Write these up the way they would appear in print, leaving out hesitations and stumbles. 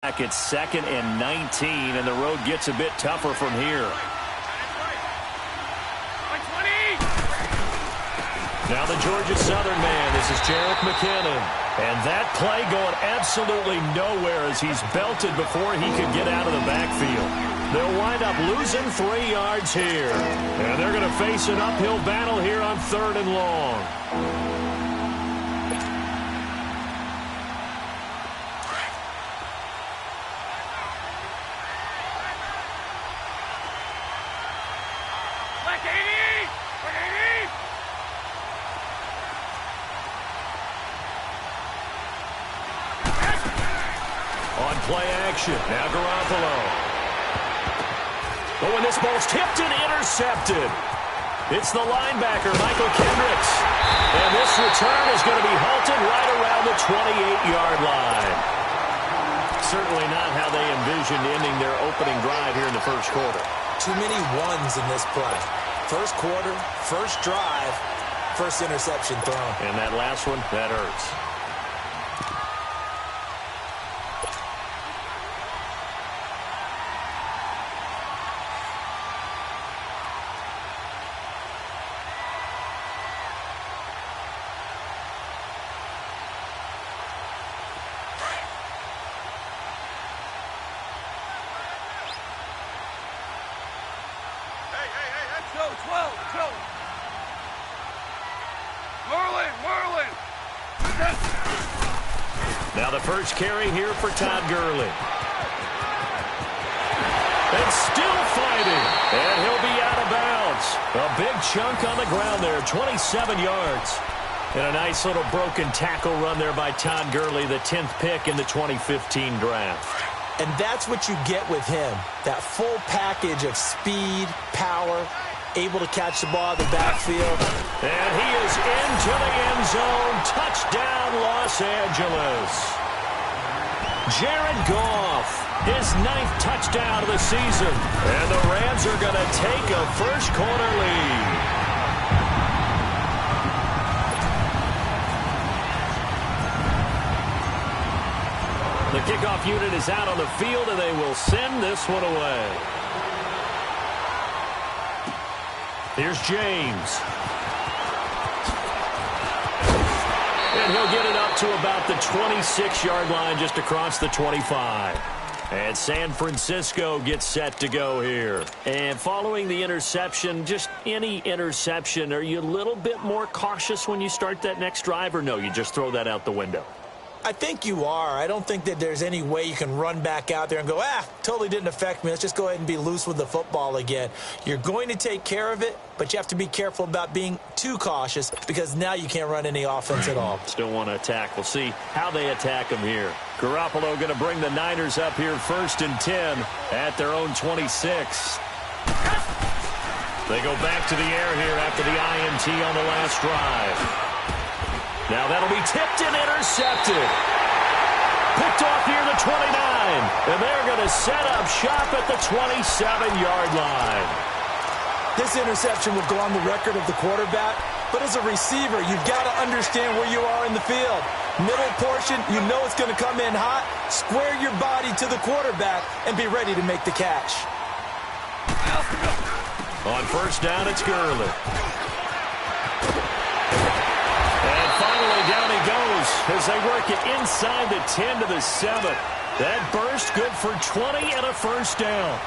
Back at 2nd and 19, and the road gets a bit tougher from here. Now the Georgia Southern man, this is Jarek McKinnon. And that play going absolutely nowhere as he's belted before he could get out of the backfield. They'll wind up losing 3 yards here. And they're going to face an uphill battle here on 3rd and long. Play action. Now Garoppolo. Oh, and this ball's tipped and intercepted. It's the linebacker, Michael Kendricks. And this return is going to be halted right around the 28-yard line. Certainly not how they envisioned ending their opening drive here in the first quarter. Too many ones in this play. First quarter, first drive, first interception thrown. And that last one, that hurts. Now the first carry here for Todd Gurley. And still fighting. And he'll be out of bounds. A big chunk on the ground there, 27 yards. And a nice little broken tackle run there by Todd Gurley, the 10th pick in the 2015 draft. And that's what you get with him, that full package of speed, power, able to catch the ball in the backfield. And he is into the end zone. Touchdown, Los Angeles. Jared Goff, his 9th touchdown of the season. And the Rams are going to take a first quarter lead. The kickoff unit is out on the field, and they will send this one away. Here's James. And he'll get it up to about the 26-yard line just across the 25. And San Francisco gets set to go here. And following the interception, just any interception, are you a little bit more cautious when you start that next drive, or no, you just throw that out the window? I think you are. I don't think that there's any way you can run back out there and go, totally didn't affect me. Let's just go ahead and be loose with the football again. You're going to take care of it, but you have to be careful about being too cautious because now you can't run any offense at all. Still want to attack. We'll see how they attack him here. Garoppolo going to bring the Niners up here 1st and 10 at their own 26. They go back to the air here after the INT on the last drive. Now that'll be tipped and intercepted. Picked off near the 29. And they're going to set up shop at the 27-yard line. This interception will go on the record of the quarterback. But as a receiver, you've got to understand where you are in the field. Middle portion, you know it's going to come in hot. Square your body to the quarterback and be ready to make the catch. On first down, it's Gurley. And finally, down he goes as they work it inside the 10 to the 7. That burst good for 20 and a first down.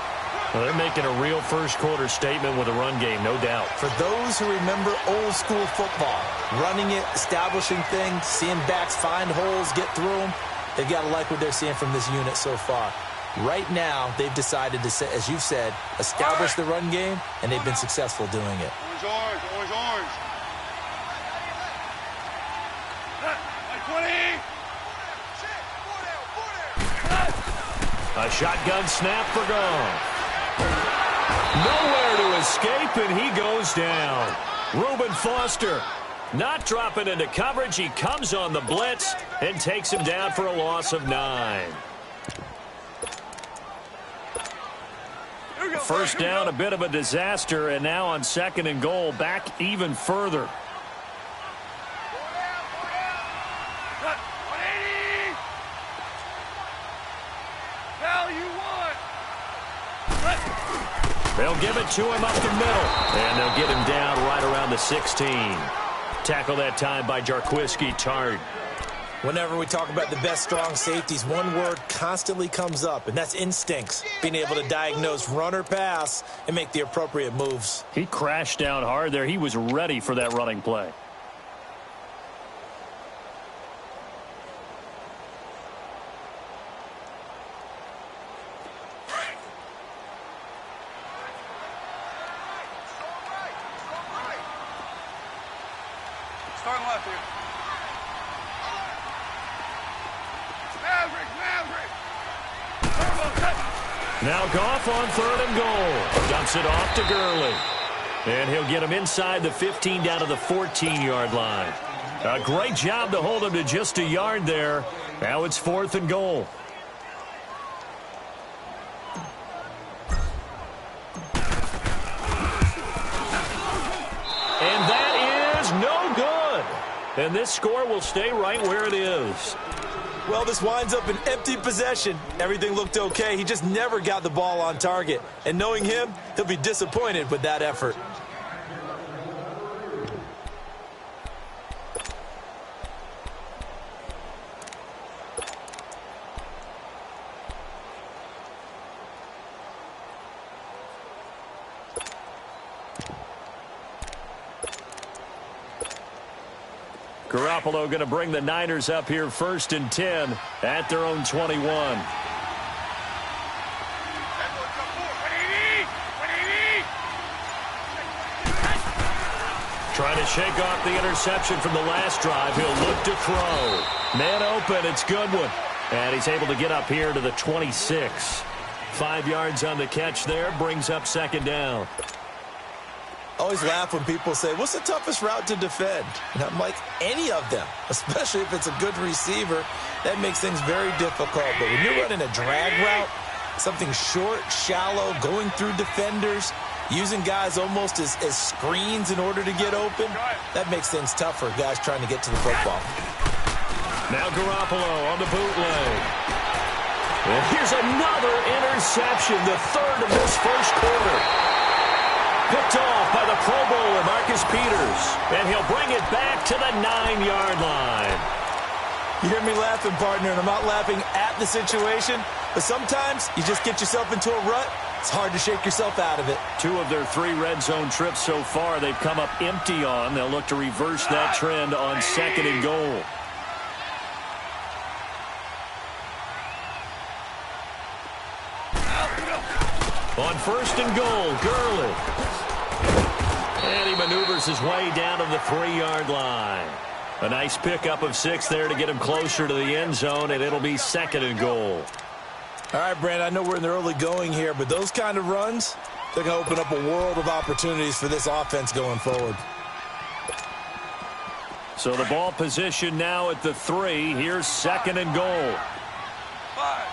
Well, they're making a real first quarter statement with a run game, no doubt. For those who remember old school football, running it, establishing things, seeing backs find holes, get through them, they've got to like what they're seeing from this unit so far. Right now, they've decided to, as you've said, establish the run game, and they've been successful doing it. Orange, orange, orange. 20. A shotgun snap for Goff. Nowhere to escape, and he goes down. Reuben Foster not dropping into coverage. He comes on the blitz and takes him down for a loss of 9. First down, a bit of a disaster, and now on 2nd and goal, back even further. They'll give it to him up the middle, and they'll get him down right around the 16. Tackle that time by Jarquiski Tart. Whenever we talk about the best strong safeties, one word constantly comes up, and that's instincts. Being able to diagnose run or pass and make the appropriate moves. He crashed down hard there. He was ready for that running play. Starting left here. Now Goff on 3rd and goal. Dumps it off to Gurley. And he'll get him inside the 15 down to the 14-yard line. A great job to hold him to just a yard there. Now it's 4th and goal. And that is no good. And this score will stay right where it is. Well, this winds up an empty possession. Everything looked okay. He just never got the ball on target. And knowing him, he'll be disappointed with that effort. Garoppolo going to bring the Niners up here 1st and 10 at their own 21. Trying to shake off the interception from the last drive. He'll look to throw. Man open. It's Goodwin. And he's able to get up here to the 26. 5 yards on the catch there. Brings up 2nd down. Always laugh when people say, what's the toughest route to defend? And I'm like, any of them, especially if it's a good receiver. That makes things very difficult. But when you're running a drag route, something short, shallow, going through defenders, using guys almost as screens in order to get open, that makes things tough for guys trying to get to the football. Now Garoppolo on the bootleg. And here's another interception, the 3rd of this first quarter. Picked off by the Pro Bowler, Marcus Peters. And he'll bring it back to the 9-yard line. You hear me laughing, partner, and I'm not laughing at the situation, but sometimes you just get yourself into a rut. It's hard to shake yourself out of it. 2 of their 3 red zone trips so far, they've come up empty on. They'll look to reverse that trend on 2nd and goal. On 1st and goal, Gurley. And he maneuvers his way down to the 3-yard line. A nice pickup of 6 there to get him closer to the end zone, and it'll be 2nd and goal. All right, Brandon, I know we're in the early going here, but those kind of runs, they're going to open up a world of opportunities for this offense going forward. So the ball position now at the 3. Here's 2nd and goal. 5.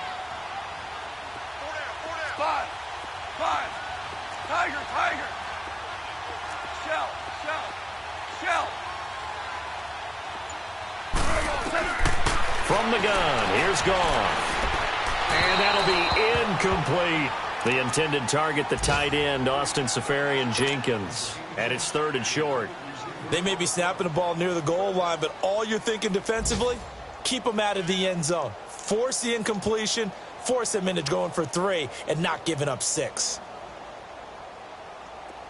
5. Tiger. Shell. From the gun, here's Goff. And that'll be incomplete. The intended target, the tight end, Austin Seferian-Jenkins. And it's 3rd and short. They may be snapping the ball near the goal line, but all you're thinking defensively, keep them out of the end zone. Force the incompletion, force them into going for 3, and not giving up 6.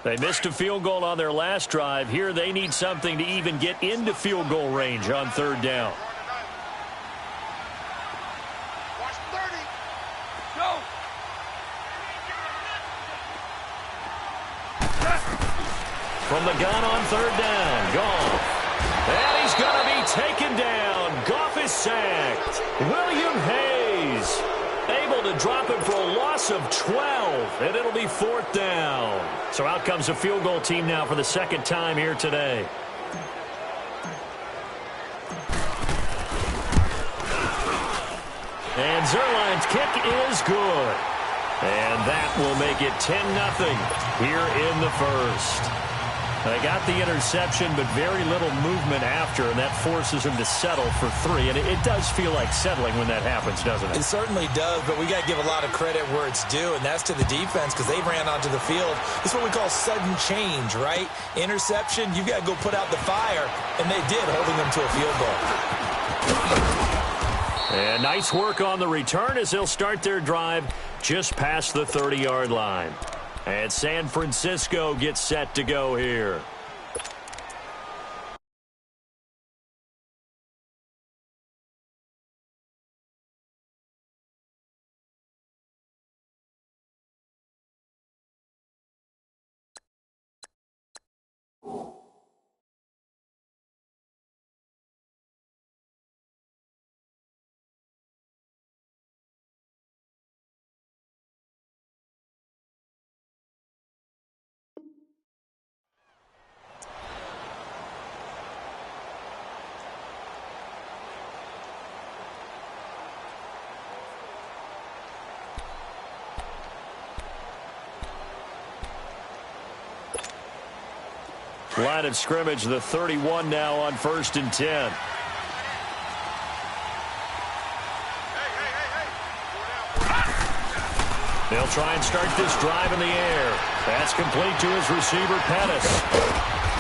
They missed a field goal on their last drive. Here they need something to even get into field goal range on 3rd down. Watch 30. Go. From the gun on 3rd down, Goff. And he's going to be taken down. Goff is sacked. William Hayes able to drop him for a loss of 12, and it'll be 4th down. So out comes a field goal team now for the 2nd time here today. And Zerline's kick is good. And that will make it 10-0 here in the first. They got the interception, but very little movement after, and that forces them to settle for 3. And it does feel like settling when that happens, doesn't it? It certainly does, but we got to give a lot of credit where it's due, and that's to the defense because they ran onto the field. It's what we call sudden change, right? Interception, you got to go put out the fire, and they did, holding them to a field goal. And nice work on the return as they'll start their drive just past the 30-yard line. And San Francisco gets set to go here. Line of scrimmage, the 31 now on 1st and 10. They'll try and start this drive in the air. That's complete to his receiver, Pettis.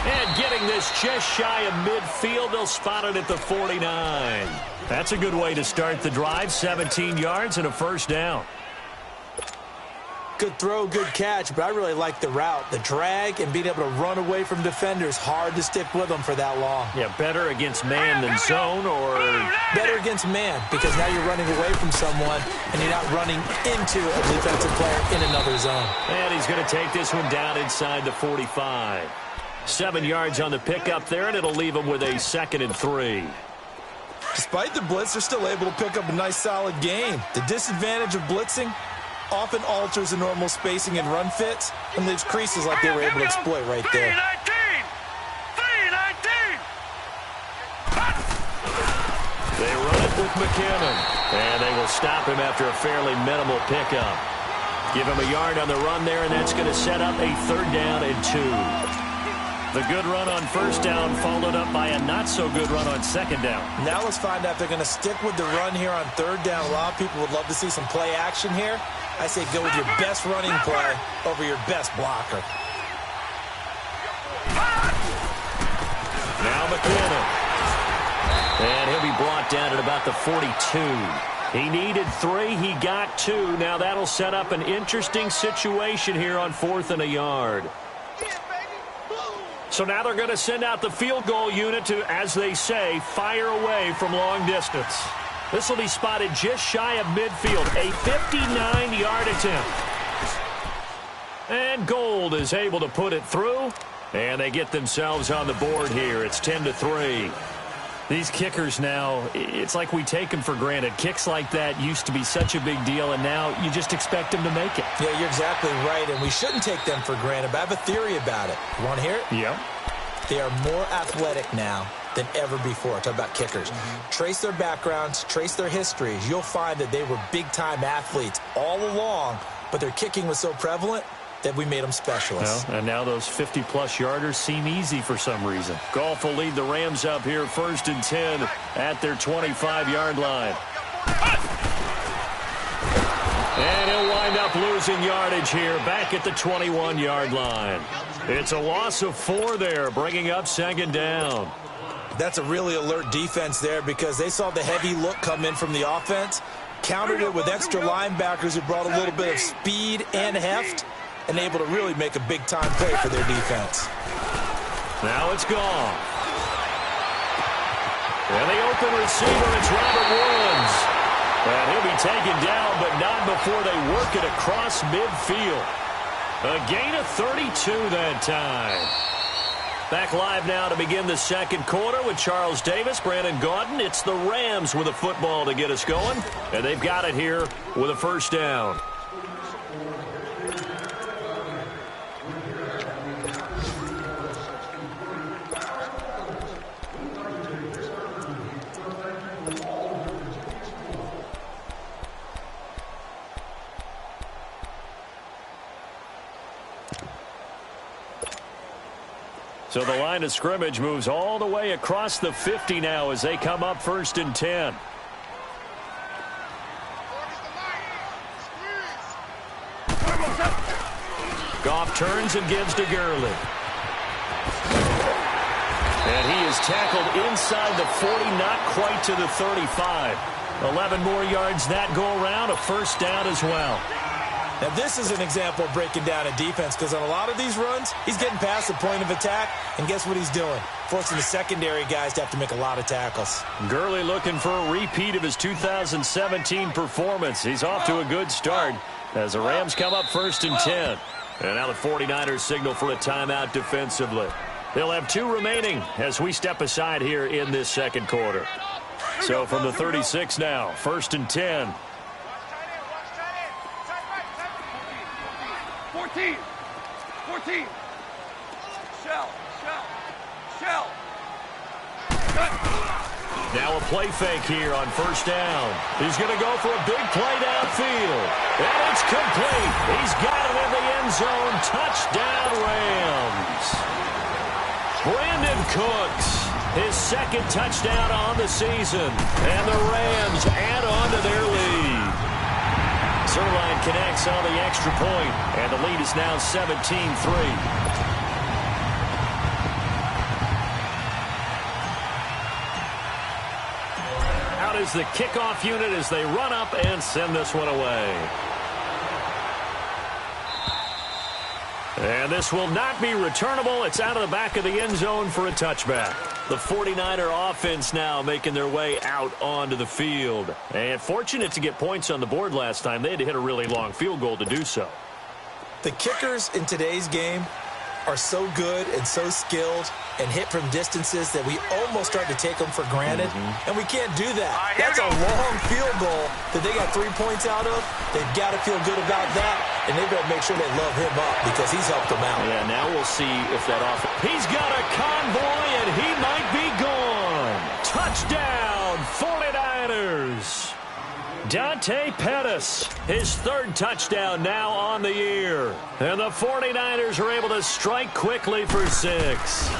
And getting this just shy of midfield, they'll spot it at the 49. That's a good way to start the drive, 17 yards and a first down. Good throw, good catch, but I really like the route. The drag and being able to run away from defenders, hard to stick with them for that long. Yeah, better against man than zone, or better against man, because now you're running away from someone and you're not running into a defensive player in another zone. And he's going to take this one down inside the 45. 7 yards on the pickup there, and it'll leave him with a 2nd and 3. Despite the blitz, they're still able to pick up a nice, solid gain. The disadvantage of blitzing often alters the normal spacing and run fits and leaves creases like they were able to exploit right there. 3-19! They run it with McKinnon, and they will stop him after a fairly minimal pickup. Give him a yard on the run there, and that's going to set up a 3rd down and 2. The good run on 1st down followed up by a not-so-good run on 2nd down. Now let's find out if they're going to stick with the run here on 3rd down. A lot of people would love to see some play action here. I say go with your best running play over your best blocker. Now McKinnon. And he'll be brought down at about the 42. He needed 3. He got 2. Now that'll set up an interesting situation here on 4th and a yard. So now they're going to send out the field goal unit to, as they say, fire away from long distance. This will be spotted just shy of midfield, a 59-yard attempt. And Gold is able to put it through, and they get themselves on the board here. It's 10-3. These kickers now, it's like we take them for granted. Kicks like that used to be such a big deal, and now you just expect them to make it. Yeah, you're exactly right, and we shouldn't take them for granted, but I have a theory about it. You want to hear it? Yep. They are more athletic now than ever before. Talk about kickers. Trace their backgrounds, trace their histories. You'll find that they were big-time athletes all along, but their kicking was so prevalent that we made them specialists. Well, and now those 50-plus yarders seem easy for some reason. Goff will lead the Rams up here 1st and 10 at their 25-yard line. And he'll wind up losing yardage here back at the 21-yard line. It's a loss of 4 there, bringing up 2nd down. That's a really alert defense there because they saw the heavy look come in from the offense, countered it with extra linebackers who brought a little bit of speed and heft, and able to really make a big-time play for their defense. Now it's gone. And the open receiver, it's Robert Woods. And he'll be taken down, but not before they work it across midfield. A gain of 32 that time. Back live now to begin the 2nd quarter with Charles Davis, Brandon Gaudin. It's the Rams with a football to get us going, and they've got it here with a 1st down. So the line of scrimmage moves all the way across the 50 now as they come up 1st and 10. Goff turns and gives to Gurley. And he is tackled inside the 40, not quite to the 35. 11 more yards that go around, a 1st down as well. Now, this is an example of breaking down a defense because on a lot of these runs, he's getting past the point of attack, and guess what he's doing? Forcing the secondary guys to have to make a lot of tackles. Gurley looking for a repeat of his 2017 performance. He's off to a good start as the Rams come up 1st and 10. And now the 49ers signal for a timeout defensively. They'll have 2 remaining as we step aside here in this 2nd quarter. So from the 36 now, 1st and 10. 14. Shell. Now a play fake here on 1st down. He's going to go for a big play downfield. And it's complete. He's got it in the end zone. Touchdown, Rams. Brandon Cooks, his 2nd touchdown on the season. And the Rams add on to their lead. Zerline connects on the extra point, and the lead is now 17-3. Out is the kickoff unit as they run up and send this one away. And this will not be returnable. It's out of the back of the end zone for a touchback. The 49er offense now making their way out onto the field. And fortunate to get points on the board last time. They had to hit a really long field goal to do so. The kickers in today's game are so good and so skilled and hit from distances that we almost start to take them for granted. And we can't do that. That's a long field goal that they got 3 points out of. They've got to feel good about that, and they better make sure they love him up because he's helped them out. Yeah, now we'll see if that He's got a convoy, and he might be gone. Touchdown, 49ers. Dante Pettis, his 3rd touchdown now on the year. And the 49ers are able to strike quickly for 6.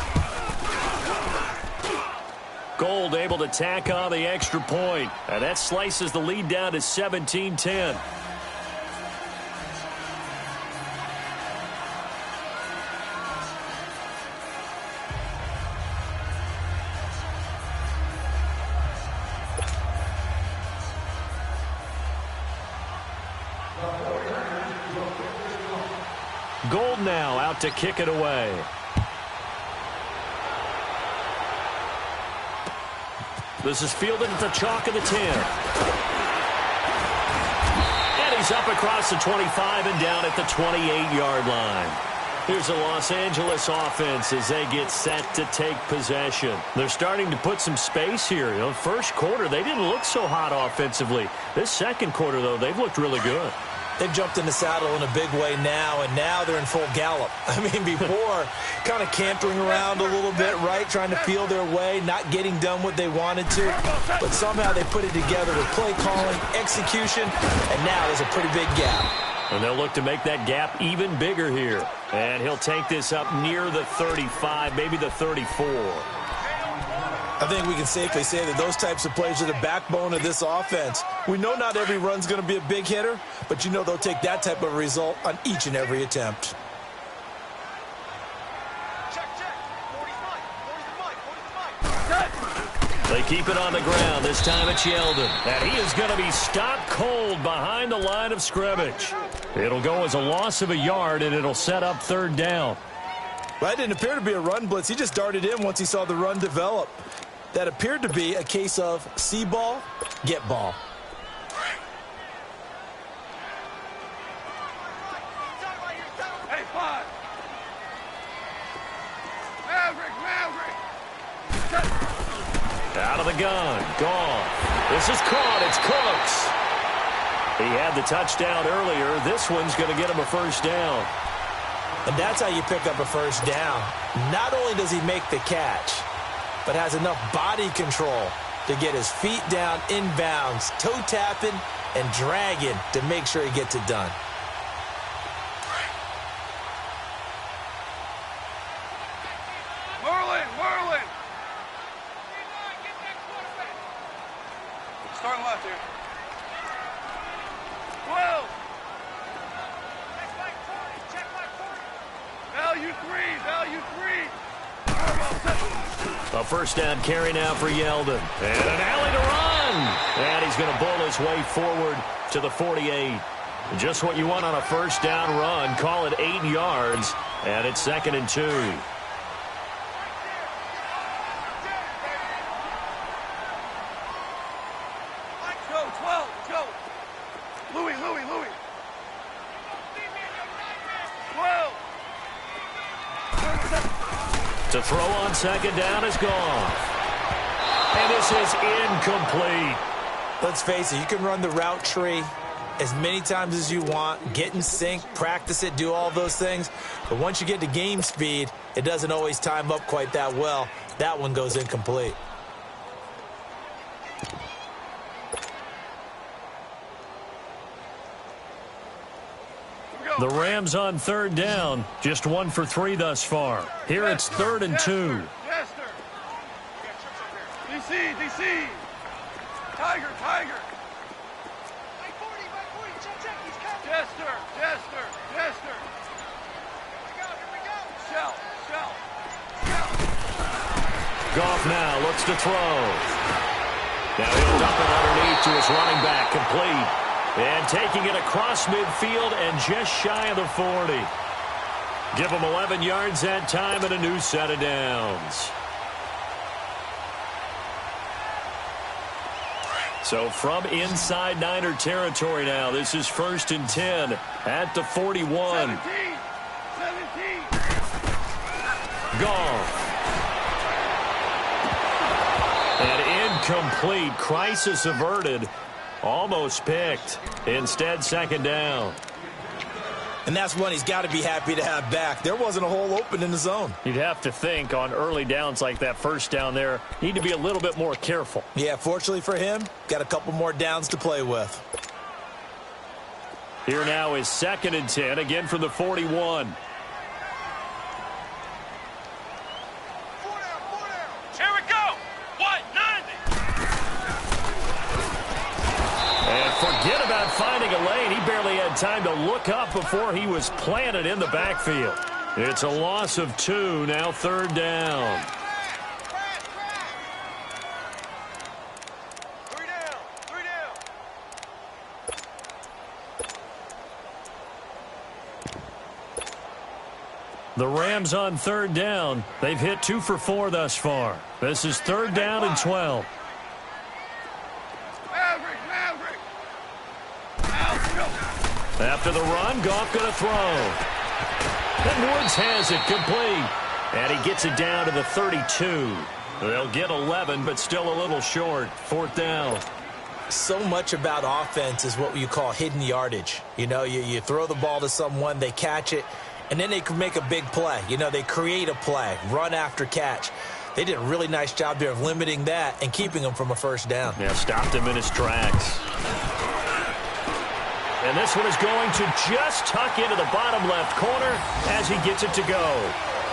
Gold able to tack on the extra point. And that slices the lead down to 17-10. Gold now out to kick it away. This is fielded at the chalk of the 10. And he's up across the 25 and down at the 28-yard line. Here's the Los Angeles offense as they get set to take possession. They're starting to put some space here. You know, 1st quarter, they didn't look so hot offensively. This 2nd quarter, though, they've looked really good. They've jumped in the saddle in a big way now, and now they're in full gallop. I mean, before, kind of cantering around a little bit, right, trying to feel their way, not getting done what they wanted to. But somehow they put it together with play calling, execution, and now there's a pretty big gap. And they'll look to make that gap even bigger here. And he'll take this up near the 35, maybe the 34. I think we can safely say that those types of plays are the backbone of this offense. We know not every run's going to be a big hitter, but you know they'll take that type of result on each and every attempt. They keep it on the ground. This time it's Yeldon. And he is going to be stopped cold behind the line of scrimmage. It'll go as a loss of a yard, and it'll set up 3rd down. Well, that didn't appear to be a run blitz. He just darted in once he saw the run develop. That appeared to be a case of see ball, get ball. Hey, 5. Maverick. Out of the gun. Gone. This is caught. It's Cooks. He had the touchdown earlier. This one's going to get him a 1st down. And that's how you pick up a 1st down. Not only does he make the catch, but has enough body control to get his feet down inbounds, toe tapping and dragging to make sure he gets it done. A first down carry now for Yeldon. And an alley to run. And he's going to bowl his way forward to the 48. Just what you want on a first down run. Call it 8 yards. And it's 2nd and 2. To throw on 2nd down is gone. And this is incomplete. Let's face it, you can run the route tree as many times as you want, get in sync, practice it, do all those things. But once you get to game speed, it doesn't always time up quite that well. That one goes incomplete. The Rams on 3rd down, just 1 for 3 thus far. Here it's 3rd and 2. DC. Tiger. Jester. Shell. Goff now looks to throw. Now he'll dump it underneath to his running back, complete. And taking it across midfield and just shy of the 40. Give him 11 yards that time and a new set of downs. So from inside Niner territory now, this is 1st and 10 at the 41. 17. Goff. And incomplete. Crisis averted. Almost picked. Instead, 2nd down. And that's one he's got to be happy to have back. There wasn't a hole open in the zone. You'd have to think on early downs like that first down there, need to be a little bit more careful. Yeah, fortunately for him, got a couple more downs to play with. Here now is 2nd and 10, again from the 41. Here we go. 190. And forget about finding a lane. He barely had time to look up before he was planted in the backfield. It's a loss of 2, now 3rd down. Three down. The Rams on 3rd down. They've hit 2 for 4 thus far. This is 3rd down and 12. After the run, Goff going to throw. And Woods has it complete. And he gets it down to the 32. They'll get 11, but still a little short. 4th down. So much about offense is what you call hidden yardage. You know, you throw the ball to someone, they catch it, and then they can make a big play. You know, they create a play, run after catch. They did a really nice job there of limiting that and keeping him from a first down. Yeah, stopped him in his tracks. And this one is going to just tuck into the bottom left corner as he gets it to go.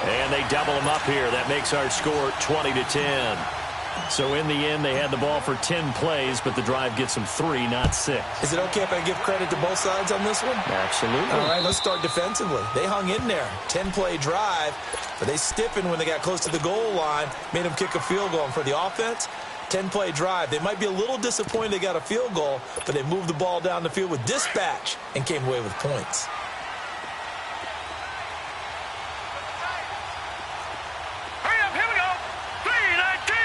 And they double him up here. That makes our score 20-10. So in the end, they had the ball for 10 plays, but the drive gets them 3, not 6. Is it okay if I give credit to both sides on this one? Absolutely. All right, let's start defensively. They hung in there. 10-play drive, but they stiffened when they got close to the goal line, made them kick a field goal. And for the offense, 10-play drive. They might be a little disappointed they got a field goal, but they moved the ball down the field with dispatch and came away with points. Hurry up, here we go. 319.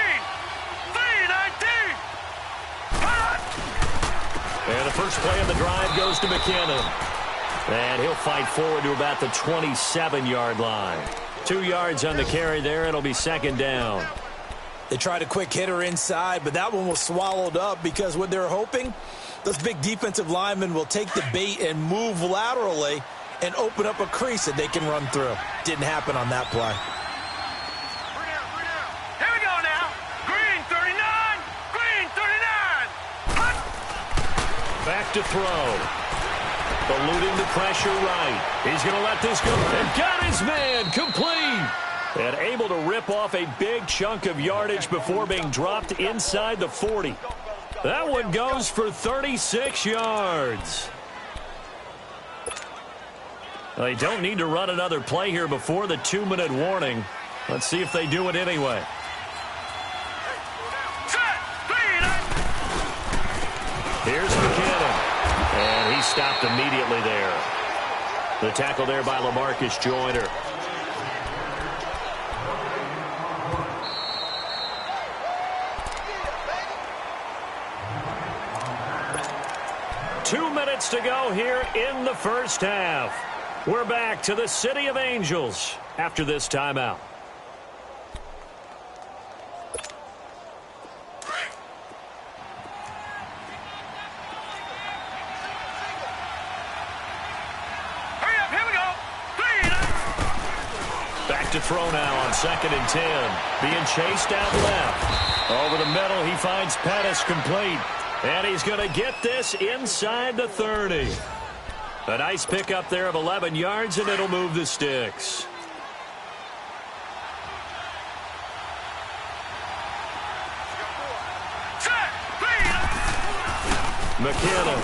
And the first play of the drive goes to McKinnon. And he'll fight forward to about the 27-yard line. 2 yards on the carry there. It'll be 2nd down. They tried a quick hitter inside, but that one was swallowed up because what they're hoping, those big defensive linemen will take the bait and move laterally and open up a crease that they can run through. Didn't happen on that play. Here we go now. Green 39. Green 39. Hut. Back to throw. Eluding the pressure right. He's going to let this go. And got his man complete. And able to rip off a big chunk of yardage before being dropped inside the 40. That one goes for 36 yards. They don't need to run another play here before the 2-minute warning. Let's see if they do it anyway. he's stopped immediately there. The tackle there by LaMarcus Joyner. Minutes to go here in the first half. We're back to the City of Angels after this timeout. Hurry up, here we go. Back to throw now on 2nd and 10. Being chased out left. Over the middle, he finds Pettis complete. And he's going to get this inside the 30. A nice pickup there of 11 yards, and it'll move the sticks. McKinnon.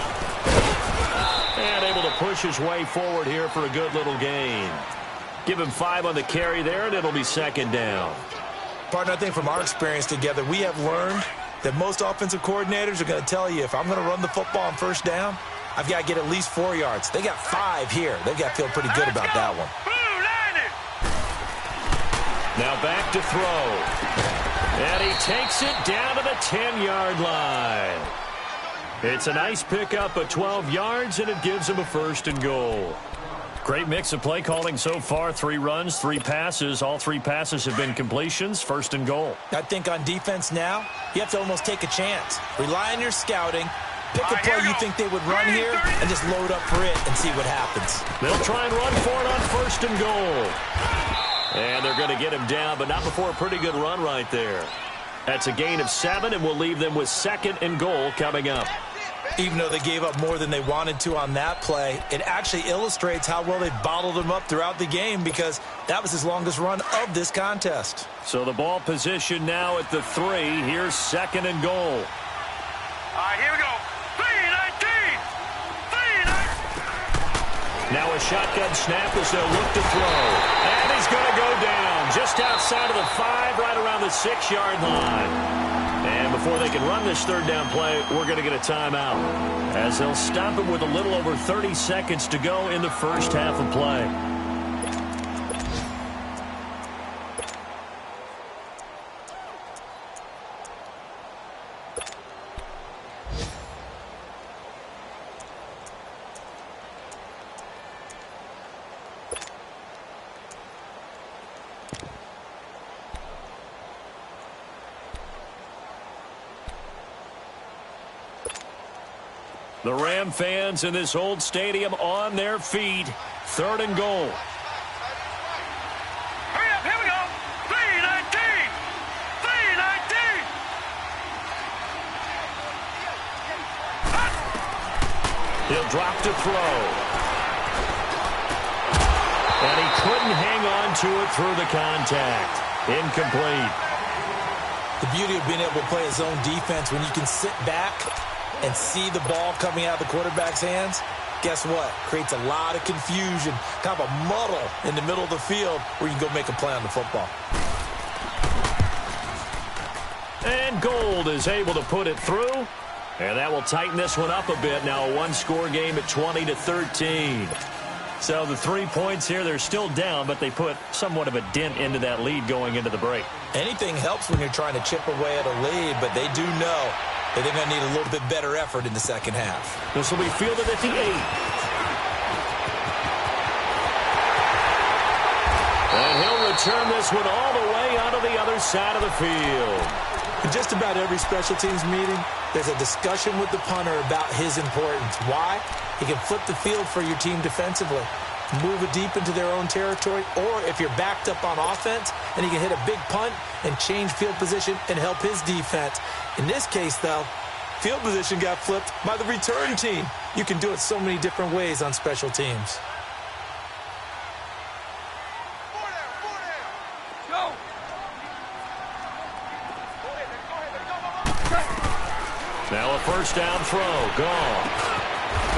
And able to push his way forward here for a good little gain. Give him 5 on the carry there, and it'll be 2nd down. Partner, I think from our experience together, we have learned that most offensive coordinators are going to tell you, if I'm going to run the football on 1st down, I've got to get at least 4 yards. They got 5 here. They've got to feel pretty good about that one. Now back to throw. And he takes it down to the 10-yard line. It's a nice pickup of 12 yards, and it gives him a 1st and goal. Great mix of play calling so far. 3 runs, 3 passes. All 3 passes have been completions. 1st and goal. I think on defense now, you have to almost take a chance. Rely on your scouting. Pick a play you think they would run here and just load up for it and see what happens. They'll try and run for it on 1st and goal. And they're going to get him down, but not before a pretty good run right there. That's a gain of 7, and we'll leave them with 2nd and goal coming up. Even though they gave up more than they wanted to on that play, it actually illustrates how well they bottled them up throughout the game, because that was his longest run of this contest. So the ball position now at the 3. Here's 2nd and goal. All right, here we go. 3-19. Now a shotgun snap as they'll look to throw. And he's going to go down just outside of the 5, right around the 6-yard line. And before they can run this 3rd down play, we're going to get a timeout, as they'll stop him with a little over 30 seconds to go in the first half of play. The Ram fans in this old stadium on their feet. 3rd and goal. Hurry up, here we go. 3-19. He'll drop to throw. And he couldn't hang on to it through the contact. Incomplete. The beauty of being able to play a zone defense, when you can sit back and see the ball coming out of the quarterback's hands, guess what? Creates a lot of confusion, kind of a muddle in the middle of the field where you can go make a play on the football. And Gold is able to put it through, and that will tighten this one up a bit. Now a 1-score game at 20-13. So the 3 points here, they're still down, but they put somewhat of a dent into that lead going into the break. Anything helps when you're trying to chip away at a lead, but they do know that they're going to need a little bit better effort in the second half. This will be fielded at the 8. And he'll return this one all the way onto the other side of the field. In just about every special teams meeting, there's a discussion with the punter about his importance. Why? He can flip the field for your team defensively, move it deep into their own territory, or if you're backed up on offense, and he can hit a big punt and change field position and help his defense. In this case, though, field position got flipped by the return team. You can do it so many different ways on special teams. Go. Now a 1st down throw, gone.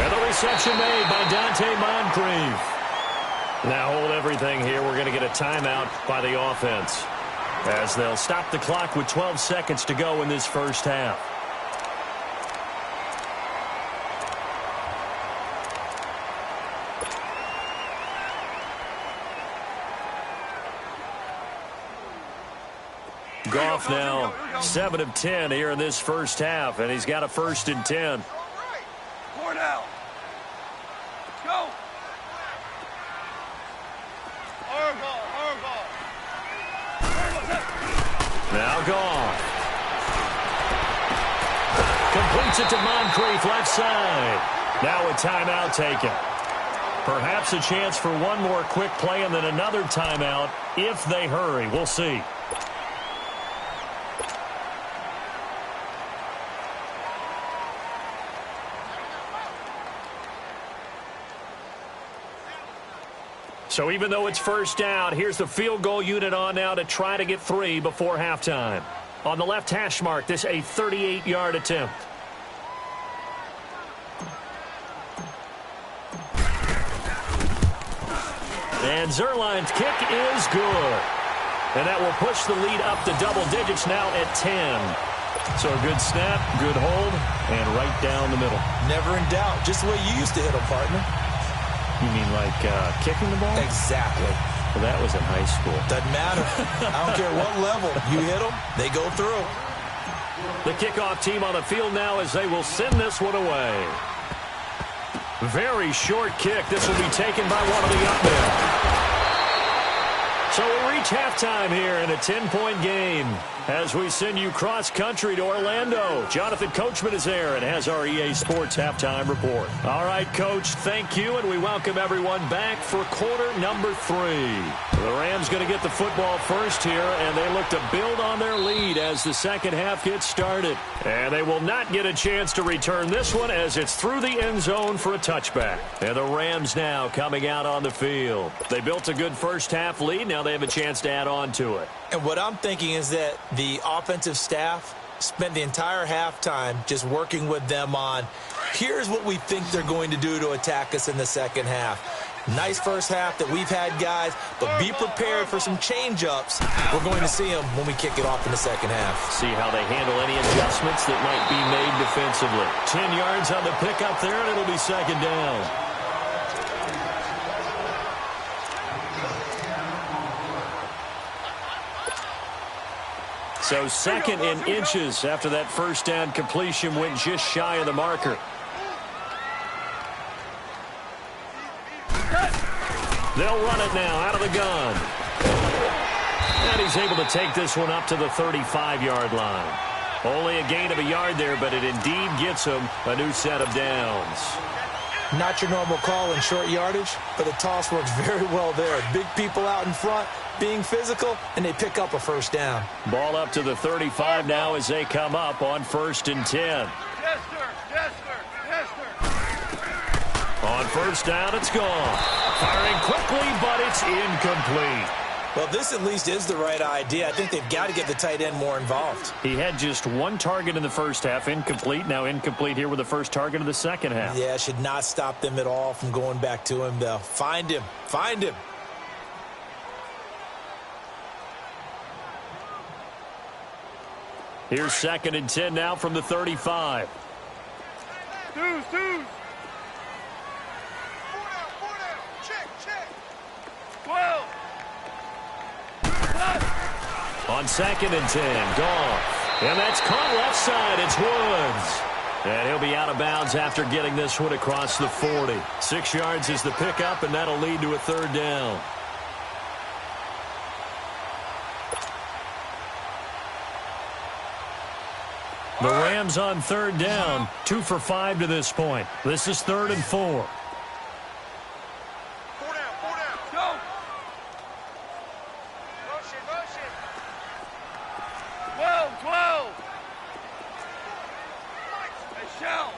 And the reception made by Dante Moncrief. Now hold everything here. We're going to get a timeout by the offense, as they'll stop the clock with 12 seconds to go in this first half. Goff now 7 of 10 here in this first half, and he's got a 1st and 10. Four down. Go. Our ball. Now Goff. Completes it to Moncrief, left side. Now a timeout taken. Perhaps a chance for one more quick play and then another timeout if they hurry. We'll see. So even though it's first down, here's the field goal unit on now to try to get 3 before halftime. On the left hash mark, this a 38-yard attempt. And Zerline's kick is good. And that will push the lead up to double digits now at 10. So a good snap, good hold, and right down the middle. Never in doubt. Just the way you used to hit them, partner. You mean like kicking the ball? Exactly. Well, that was in high school. Doesn't matter. I don't care what level. You hit them, they go through. The kickoff team on the field now as they will send this one away. Very short kick. This will be taken by one of the up men. So we reach halftime here in a 10-point game as we send you cross-country to Orlando. Jonathan Coachman is there and has our EA Sports halftime report. All right, Coach, thank you, and we welcome everyone back for quarter number 3. The Rams going to get the football first here, and they look to build on their lead as the second half gets started. And they will not get a chance to return this one as it's through the end zone for a touchback. And the Rams now coming out on the field. They built a good first half lead. Now they have a chance to add on to it. And what I'm thinking is that the offensive staff spent the entire halftime just working with them on, here's what we think they're going to do to attack us in the second half. Nice first half that we've had, guys, but be prepared for some change-ups. We're going to see them when we kick it off in the second half. See how they handle any adjustments that might be made defensively. 10 yards on the pickup there, and it'll be second down. So second in inches after that first down completion went just shy of the marker. They'll run it now out of the gun. And he's able to take this one up to the 35-yard line. Only a gain of a yard there, but it indeed gets him a new set of downs. Not your normal call in short yardage, but the toss works very well there. Big people out in front, being physical, and they pick up a first down. Ball up to the 35 now as they come up on 1st and 10. Yes, sir. Yes, sir. Yes, sir. On first down, it's gone. Firing quickly, but it's incomplete. Well, this at least is the right idea. I think they've got to get the tight end more involved. He had just one target in the first half, incomplete. Now incomplete here with the first target of the second half. Yeah, should not stop them at all from going back to him, though. Find him. Find him. Here's 2nd and 10 now from the 35. Twos. Check. 12. On 2nd and 10, Goff. And that's caught left side. It's Woods. And he'll be out of bounds after getting this one across the 40. 6 yards is the pickup, and that'll lead to a third down. The Rams on third down, 2 for 5 to this point. This is 3rd and 4. 4 down. Go. Motion. 12. Hey, Shell.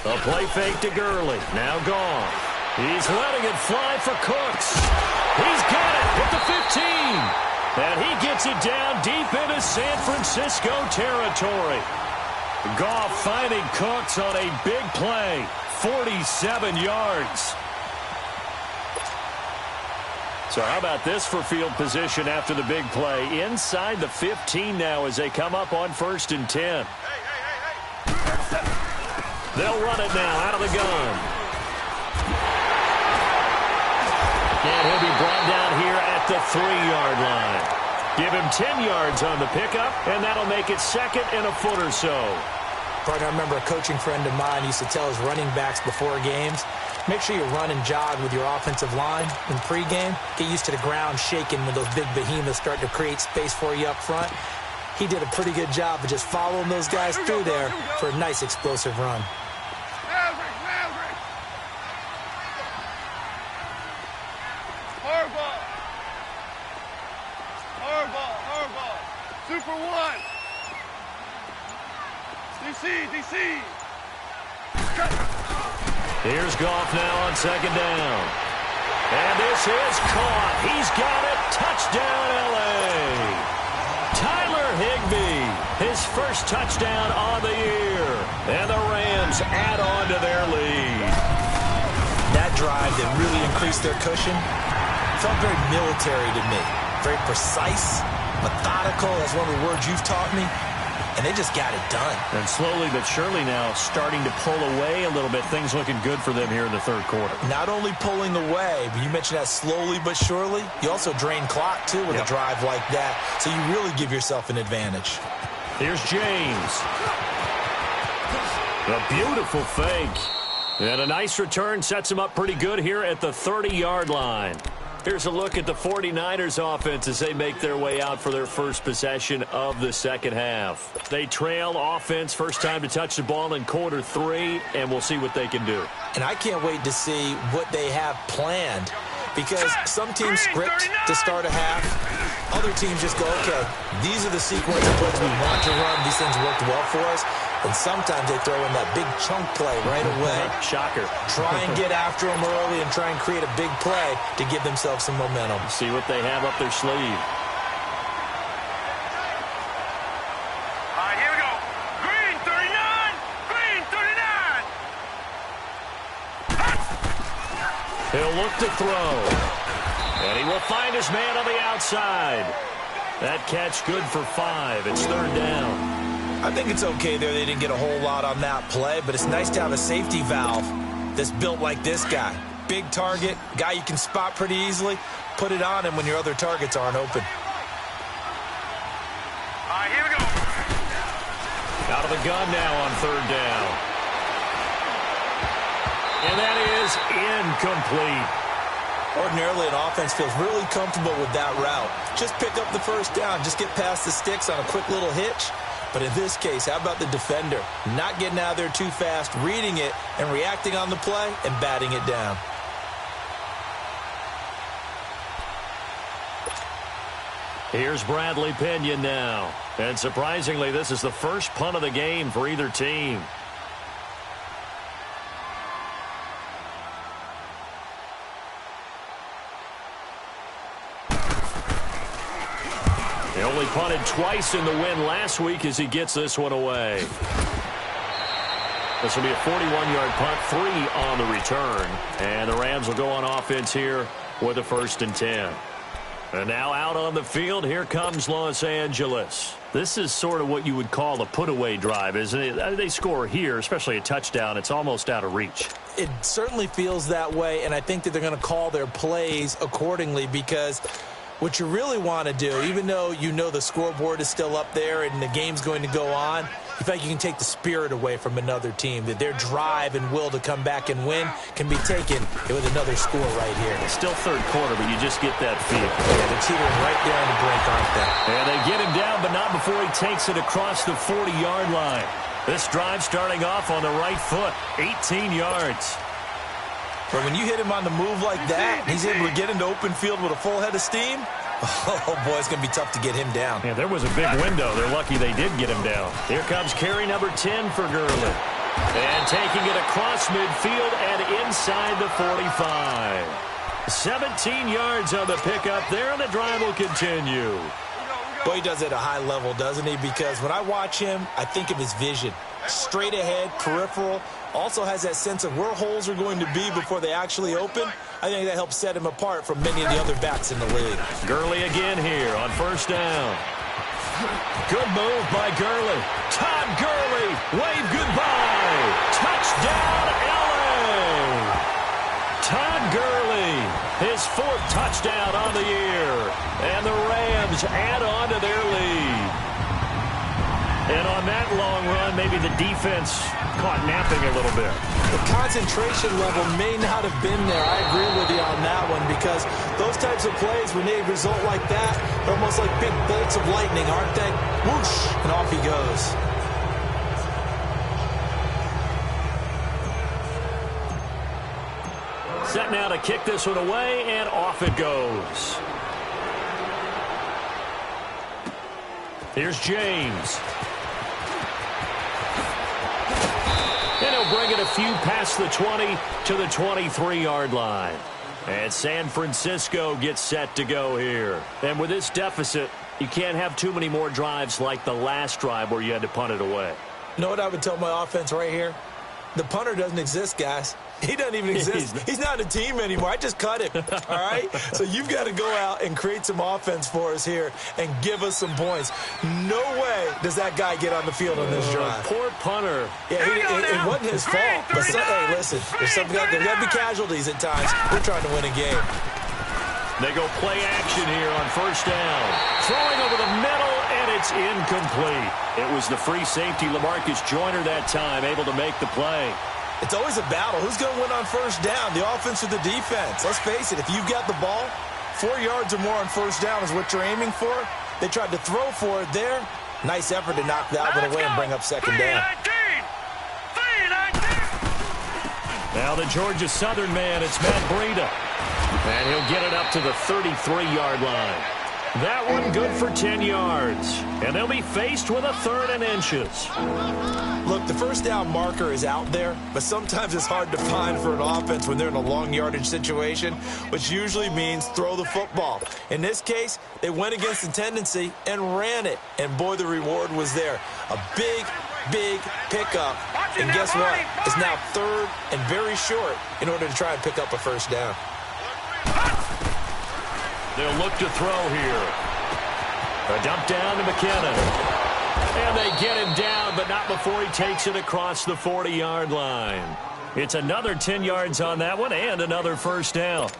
A play fake to Gurley. Now gone. He's letting it fly for Cooks. He's got it at the 15. And he gets it down deep into San Francisco territory. Goff finding Cooks on a big play. 47 yards. So how about this for field position after the big play? Inside the 15 now as they come up on 1st and 10. They'll run it now out of the gun. And he'll be brought down here at the 3-yard line. Give him 10 yards on the pickup, and that'll make it second and a foot or so. Partner, I remember a coaching friend of mine used to tell his running backs before games, make sure you run and jog with your offensive line in pregame. Get used to the ground shaking when those big behemoths start to create space for you up front. He did a pretty good job of just following those guys through there for a nice explosive run. Hardball. Super one. DC. Here's Goff now on second down. And this is caught. He's got it. Touchdown, L.A. Tyler Higbee, his first touchdown on the year. And the Rams add on to their lead. That drive that really increased their cushion felt very military to me. Very precise, methodical. That's one of the words you've taught me. And they just got it done. And slowly but surely now starting to pull away a little bit. Things looking good for them here in the third quarter. Not only pulling away, but you mentioned that slowly but surely. You also drain clock, too, with a drive like that. So you really give yourself an advantage. Here's James. A beautiful fake. And a nice return sets him up pretty good here at the 30-yard line. Here's a look at the 49ers offense as they make their way out for their first possession of the second half. They trail offense, first time to touch the ball in quarter 3, and we'll see what they can do. And I can't wait to see what they have planned, because some teams script to start a half. Other teams just go, okay, these are the sequence of plays we want to run. These things worked well for us. And sometimes they throw in that big chunk play right away. Shocker. Try and get after them early and try and create a big play to give themselves some momentum. See what they have up their sleeve. All right, here we go. Green 39. Green 39. He'll look to throw. And he will find his man on the outside. That catch good for 5. It's third down. I think it's okay there. They didn't get a whole lot on that play, but it's nice to have a safety valve that's built like this guy. Big target, guy you can spot pretty easily. Put it on him when your other targets aren't open. All right, here we go. Out of the gun now on third down. And that is incomplete. Ordinarily, an offense feels really comfortable with that route. Just pick up the first down. Just get past the sticks on a quick little hitch. But in this case, how about the defender? Not getting out of there too fast, reading it, and reacting on the play, and batting it down. Here's Bradley Pinion now. And surprisingly, this is the first punt of the game for either team. He only punted twice in the win last week as he gets this one away. This will be a 41-yard punt, 3 on the return. And the Rams will go on offense here with a 1st and 10. And now out on the field, here comes Los Angeles. This is sort of what you would call a put-away drive, isn't it? They score here, especially a touchdown. It's almost out of reach. It certainly feels that way, and I think that they're going to call their plays accordingly, because what you really want to do, even though you know the scoreboard is still up there and the game's going to go on, you feel like you can take the spirit away from another team, that their drive and will to come back and win can be taken with another score right here. It's still third quarter, but you just get that feel. Yeah, they're teetering right there on the brink, aren't they? And they get him down, but not before he takes it across the 40-yard line. This drive starting off on the right foot, 18 yards. But when you hit him on the move like that, he's able to get into open field with a full head of steam. Oh, boy, it's going to be tough to get him down. Yeah, there was a big window. They're lucky they did get him down. Here comes carry number 10 for Gurley. And taking it across midfield and inside the 45. 17 yards on the pickup there, and the drive will continue. Boy, he does it at a high level, doesn't he? Because when I watch him, I think of his vision. Straight ahead, peripheral. Also has that sense of where holes are going to be before they actually open. I think that helps set him apart from many of the other backs in the league. Gurley again here on first down. Good move by Gurley. Todd Gurley, wave goodbye. Touchdown, L.A. Todd Gurley, his fourth touchdown on the year. And the Rams add on to their lead. And on that long run, maybe the defense caught napping a little bit. The concentration level may not have been there. I agree with you on that one, because those types of plays, when they result like that, they're almost like big bolts of lightning, aren't they? Whoosh, and off he goes. Set now to kick this one away, and off it goes. Here's James. And he'll bring it a few past the 20 to the 23-yard line. And San Francisco gets set to go here. And with this deficit, you can't have too many more drives like the last drive where you had to punt it away. You know what I would tell my offense right here? The punter doesn't exist, guys. He doesn't even exist. He's not a team anymore. I just cut him, all right? So you've got to go out and create some offense for us here and give us some points. No way does that guy get on the field on this drive. Poor punter. Yeah, it wasn't his fault. But hey, listen, there's got to be casualties at times. We're trying to win a game. They go play action here on first down. Throwing over the middle, and it's incomplete. It was the free safety, LaMarcus Joyner, that time, able to make the play. It's always a battle. Who's going to win on first down, the offense or the defense? Let's face it, if you've got the ball, 4 yards or more on first down is what you're aiming for. They tried to throw for it there. Nice effort to knock that one away and bring up second down. 3-19. Now the Georgia Southern man, it's Matt Breida. And he'll get it up to the 33-yard line. That one good for 10 yards. And they'll be faced with a 3rd and inches. Look, the first down marker is out there, but sometimes it's hard to find for an offense when they're in a long yardage situation, which usually means throw the football. In this case, they went against the tendency and ran it. And boy, the reward was there. A big pickup. And guess what? It's now 3rd and very short in order to try and pick up a first down. They'll look to throw here. A dump down to McKinnon. And they get him down, but not before he takes it across the 40-yard line. It's another 10 yards on that one and another first down.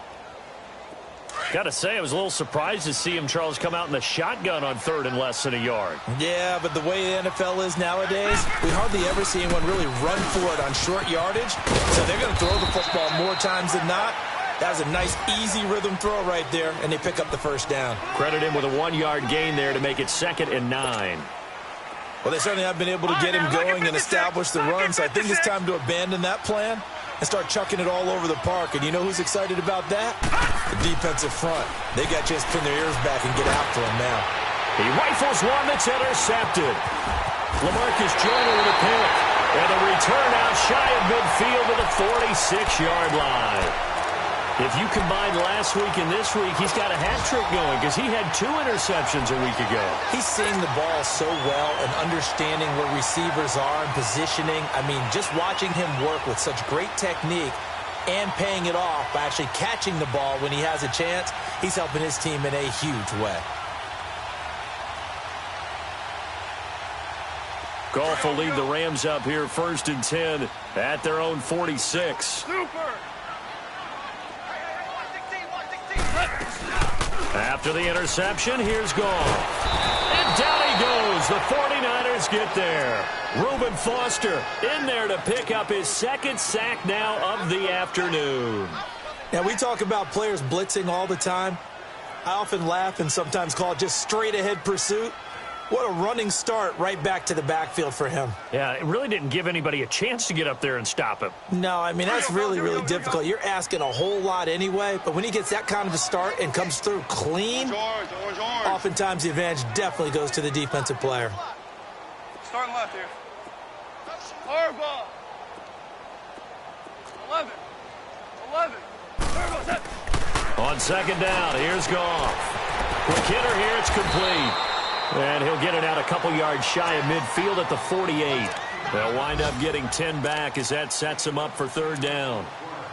Got to say, I was a little surprised to see him, Charles, come out in the shotgun on 3rd and less than a yard. Yeah, but the way the NFL is nowadays, we hardly ever see anyone really run for it on short yardage. So they're going to throw the football more times than not. That was a nice, easy rhythm throw right there, and they pick up the first down. Credit him with a 1-yard gain there to make it 2nd and 9. Well, they certainly have been able to get him going and establish the run, so I think it's time to abandon that plan and start chucking it all over the park. And you know who's excited about that? The defensive front. They got a chance to pin their ears back and get after him now. He rifles one that's intercepted. LaMarcus Joyner with a pick. And a return out shy of midfield to the 46-yard line. If you combine last week and this week, he's got a hat trick going because he had 2 interceptions a week ago. He's seeing the ball so well and understanding where receivers are and positioning. I mean, just watching him work with such great technique and paying it off by actually catching the ball when he has a chance, he's helping his team in a huge way. Goff will lead the Rams up here 1st and 10 at their own 46. Super. After the interception, here's Goff. And down he goes. The 49ers get there. Reuben Foster in there to pick up his 2nd sack now of the afternoon. Now, we talk about players blitzing all the time. I often laugh and sometimes call it just straight-ahead pursuit. What a running start right back to the backfield for him. Yeah, it really didn't give anybody a chance to get up there and stop him. No, I mean, that's really, really difficult. You're asking a whole lot anyway, but when he gets that kind of a start and comes through clean, oftentimes the advantage definitely goes to the defensive player. Starting left here. Hard ball. 11. On 2nd down, here's Goff. Quick hitter here, it's complete. And he'll get it out a couple yards shy of midfield at the 48. They'll wind up getting 10 back as that sets them up for 3rd down.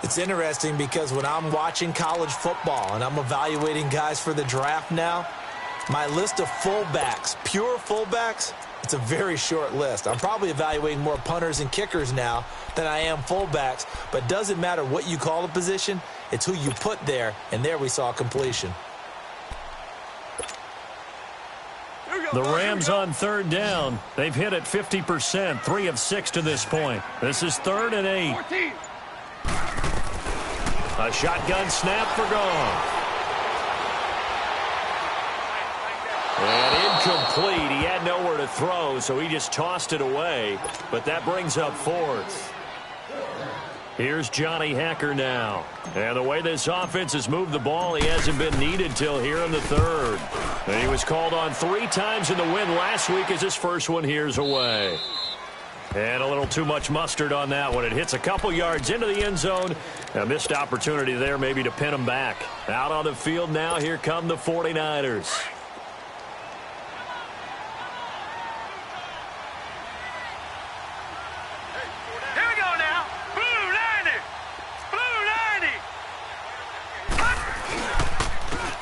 It's interesting because when I'm watching college football and I'm evaluating guys for the draft now, my list of fullbacks, pure fullbacks, it's a very short list. I'm probably evaluating more punters and kickers now than I am fullbacks, but it doesn't matter what you call a position. It's who you put there, and there we saw a completion. The Rams on third down. They've hit it 50%, 3 of 6 to this point. This is 3rd and 8. 14. A shotgun snap for gone. And incomplete. He had nowhere to throw, so he just tossed it away. But that brings up 4th. Here's Johnny Hacker now. And the way this offense has moved the ball, he hasn't been needed till here in the 3rd. And he was called on 3 times in the win last week as his first one here's away. And a little too much mustard on that one. It hits a couple yards into the end zone. A missed opportunity there maybe to pin him back. Out on the field now, here come the 49ers.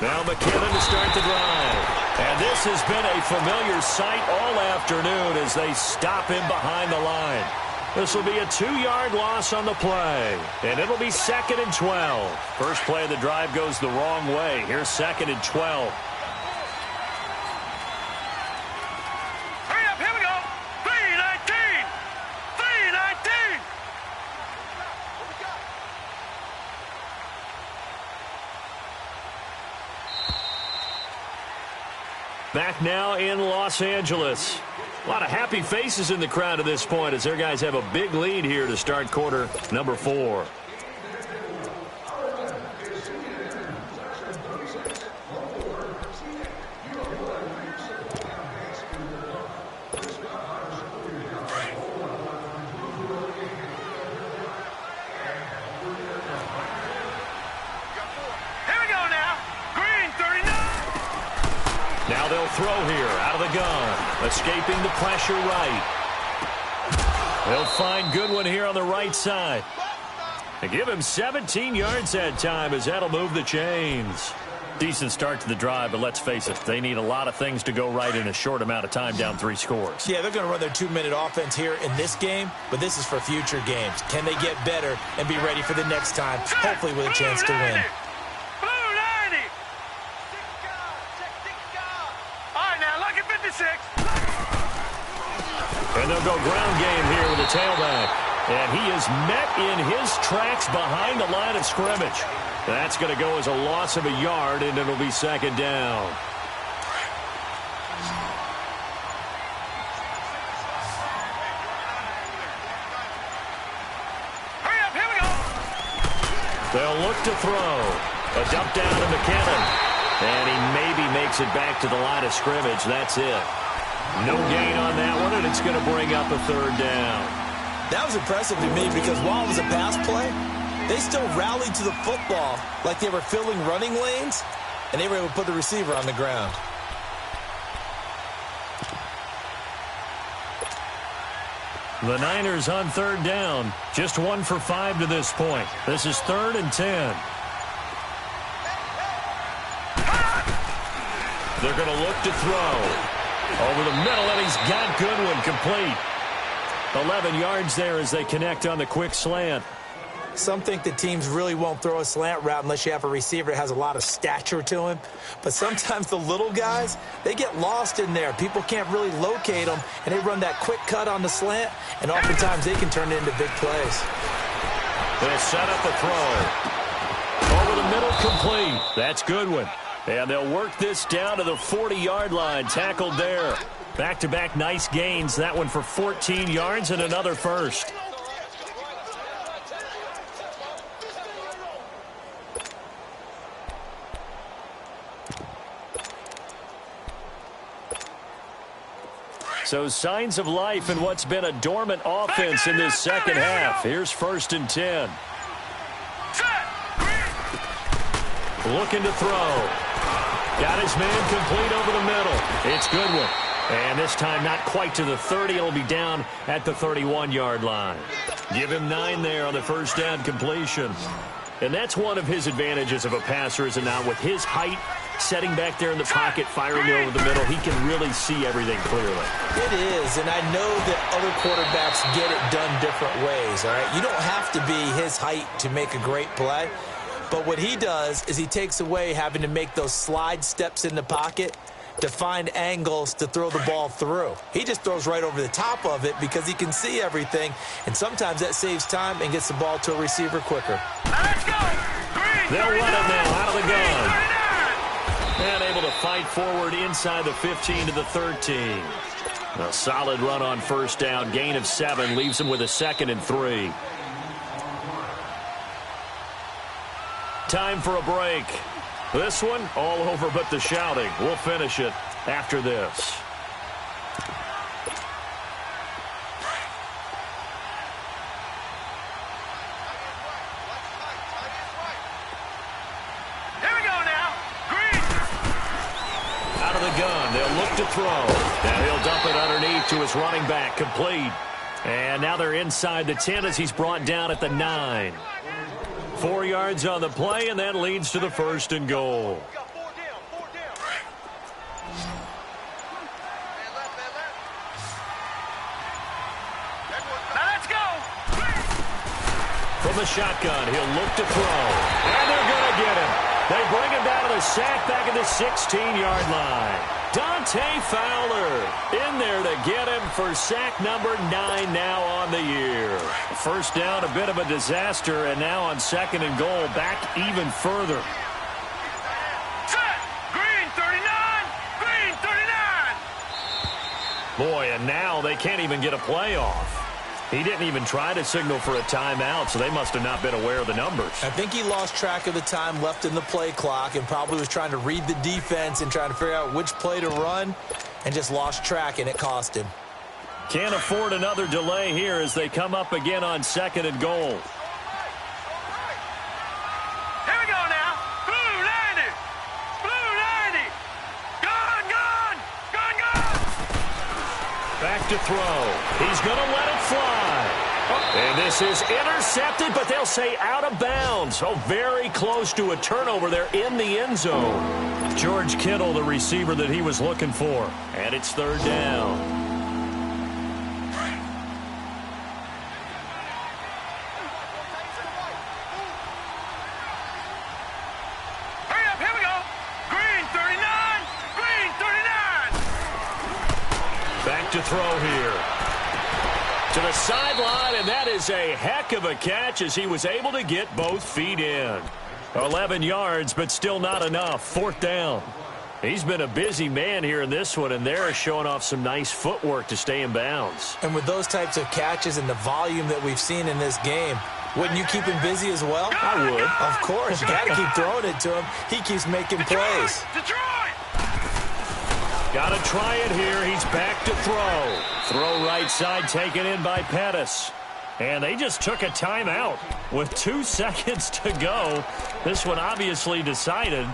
Now McKinnon to start the drive. And this has been a familiar sight all afternoon as they stop him behind the line. This will be a 2-yard loss on the play. And it'll be 2nd and 12. First play of the drive goes the wrong way. Here's 2nd and 12. Hurry up, here we go. 3-19. 3-19. Back now in Los Angeles. A lot of happy faces in the crowd at this point as their guys have a big lead here to start quarter number 4. Now they'll throw here out of the gun. Escaping the pressure right. They'll find Goodwin here on the right side. They give him 17 yards that time as that'll move the chains. Decent start to the drive, but let's face it, they need a lot of things to go right in a short amount of time down 3 scores. Yeah, they're going to run their 2-minute offense here in this game, but this is for future games. Can they get better and be ready for the next time, hopefully with a chance to win? And they'll go ground game here with the tailback. And he is met in his tracks behind the line of scrimmage. That's going to go as a loss of a yard, and it'll be 2nd down. Hurry up, here we go. They'll look to throw. A dump down to McKinnon. And he maybe makes it back to the line of scrimmage. That's it. No gain on that one, and it's going to bring up a 3rd down. That was impressive to me because while it was a pass play, they still rallied to the football like they were filling running lanes, and they were able to put the receiver on the ground. The Niners on 3rd down. Just 1 for 5 to this point. This is 3rd and 10. They're going to look to throw. Over the middle, and he's got Goodwin complete. 11 yards there as they connect on the quick slant. Some think the teams really won't throw a slant route unless you have a receiver that has a lot of stature to him. But sometimes the little guys, they get lost in there. People can't really locate them, and they run that quick cut on the slant, and oftentimes they can turn it into big plays. They set up a throw. Over the middle, complete. That's Goodwin. And they'll work this down to the 40-yard line. Tackled there. Back-to-back nice gains. That one for 14 yards and another first. So signs of life in what's been a dormant offense in this second half. Here's 1st and 10. Looking to throw. Got his man complete over the middle. It's Goodwin. And this time not quite to the 30. It'll be down at the 31-yard line. Give him 9 there on the first down completion. And that's one of his advantages of a passer, is it not? With his height, setting back there in the pocket, firing over the middle, he can really see everything clearly. It is, and I know that other quarterbacks get it done different ways, all right? You don't have to be his height to make a great play. But what he does is he takes away having to make those slide steps in the pocket to find angles to throw the ball through. He just throws right over the top of it because he can see everything, and sometimes that saves time and gets the ball to a receiver quicker. Let's go! They'll run it now out of the gun. And able to fight forward inside the 15 to the 13. A solid run on first down. Gain of 7 leaves him with a 2nd and 3. Time for a break. This one, all over but the shouting. We'll finish it after this. Here we go now. Green. Out of the gun, they'll look to throw. Now he'll dump it underneath to his running back, complete. And now they're inside the 10 as he's brought down at the 9. 4 yards on the play, and that leads to the 1st and goal. Now let's go. From the shotgun, he'll look to throw. And they're going to get him. They bring him down to the sack back at the 16-yard line. Dante Fowler in there to get him for sack number 9 now on the year. First down, a bit of a disaster, and now on 2nd and goal, back even further. Set. Green 39. Green 39. Boy, and now they can't even get a play off. He didn't even try to signal for a timeout, so they must have not been aware of the numbers. I think he lost track of the time left in the play clock and probably was trying to read the defense and trying to figure out which play to run and just lost track, and it cost him. Can't afford another delay here as they come up again on 2nd and goal. Here we go now. Blue 90. Blue 90. Gun, gun. Gun, gun. Back to throw. He's going to let it fly. And this is intercepted, but they'll say out of bounds. Oh, very close to a turnover there in the end zone. George Kittle, the receiver that he was looking for. And it's 3rd down. Hurry up. Here we go. Green 39. Green 39. Back to throw here. To the sideline, and that is a heck of a catch as he was able to get both feet in. 11 yards, but still not enough. 4th down. He's been a busy man here in this one, and they're showing off some nice footwork to stay in bounds. And with those types of catches and the volume that we've seen in this game, wouldn't you keep him busy as well? I would. Of course. You got to keep throwing it to him. He keeps making plays. Detroit. Got to try it here. He's back to throw. Throw right side taken in by Pettis. And they just took a timeout with 2 seconds to go. This one obviously decided.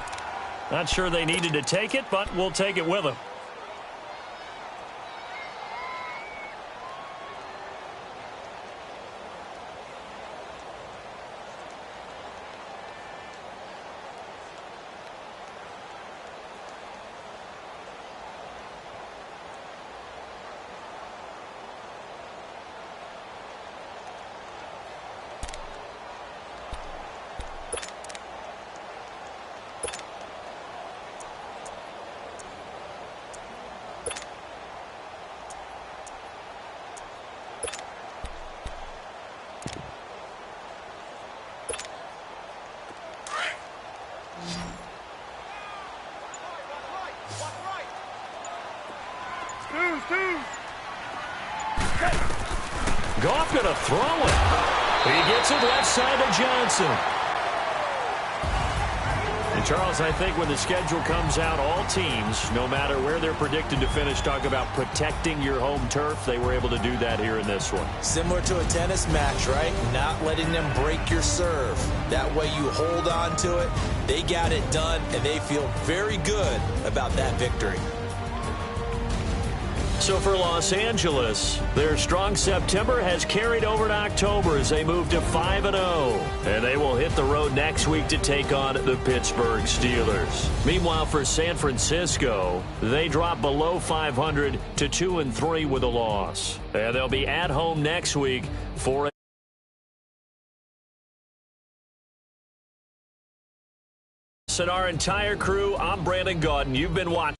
Not sure they needed to take it, but we'll take it with them. Goff going to throw it. He gets it left side to Johnson. And, Charles, I think when the schedule comes out, all teams, no matter where they're predicted to finish, talk about protecting your home turf. They were able to do that here in this one. Similar to a tennis match, right? Not letting them break your serve. That way you hold on to it. They got it done, and they feel very good about that victory. So for Los Angeles, their strong September has carried over to October as they move to 5-0. And they will hit the road next week to take on the Pittsburgh Steelers. Meanwhile, for San Francisco, they drop below 500 to 2-3 with a loss. And they'll be at home next week for And our entire crew, I'm Brandon Gaudin. You've been watching.